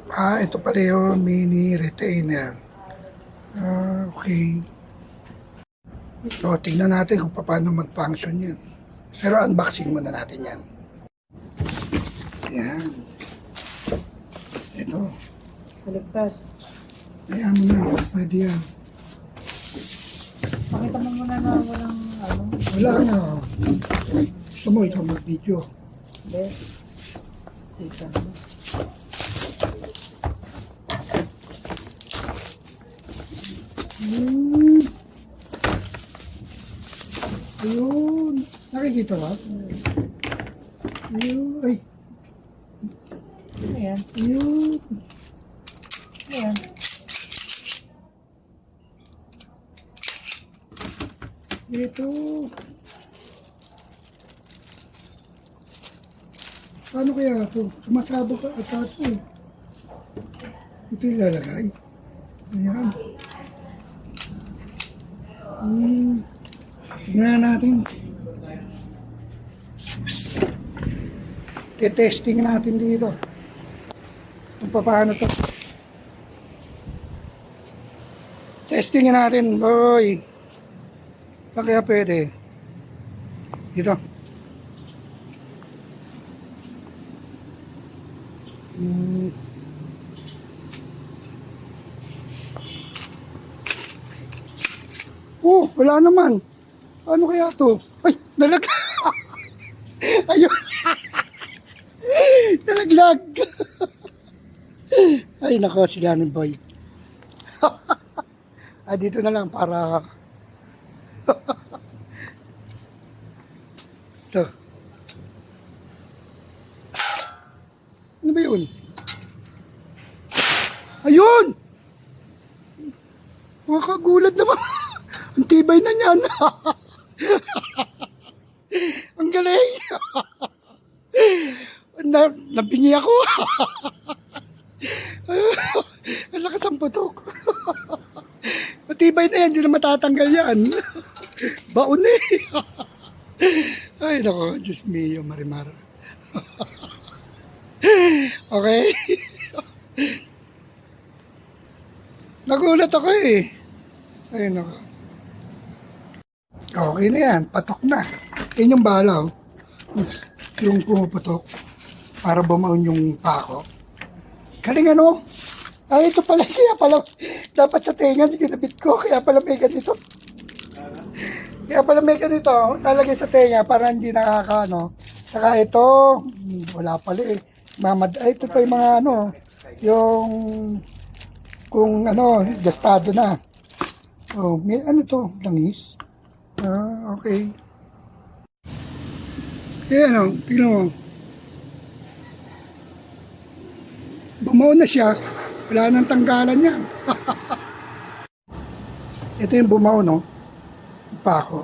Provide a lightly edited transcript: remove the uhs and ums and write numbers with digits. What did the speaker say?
Ito pala yung mini retainer. Okay. So, tingnan natin kung paano mag-function yan. Pero unboxing muna natin yan. Yan. Ito. Baligtad. Ayan mo na. Pwede yan. Pakita mo muna na walang ano. Wala na. Gusto mo ikaw mag-video. Hindi. Dito. Ayun. Nakikita ba? Ayun. Ay. Ayan. Ayun. Ayan. Ito. Paano kaya ito? Sumasabog ka at ito eh. Ito ilalagay. Ayan. Tingnan natin. Testing natin dito. Kung paano to. Testing natin, boy. Pa kaya pwede. Dito. Wala naman. Ano kaya to? Ay, nalaglag. Ayun. Nalaglag. Ay, nako, si Ganon Boy. Dito na lang para... Ito. Ano ba yun? Ayun! Makagulat naman. Ang tibay na niyan. Ang galing. Nabingi ako. Ang lakas ang putok. Matibay na yan, hindi na matatanggal yan. Baon eh. Ay, nako, Diyos mio, Marimar. Okay. Nagulat ako eh. Ay, nako. Okay na yan, patok na. Yan yung bala, oh. Yung pumuputok para bumaon yung pako. Galing ano? Ay, ito pala, kaya pala, dapat sa tenga, ginabit ko, kaya pala may ganito. Kaya pala may ganito, lalagay sa tenga para hindi nakakaano. Saka ito, wala pala eh. Ay, ito pa yung mga ano, yung, kung ano, gastado na. Oh, may ano to, langis. Okay. Kaya ano, tignan mo. Bumaw na siya. Wala nang tanggalan yan. Ito yung bumaw, no? Pako.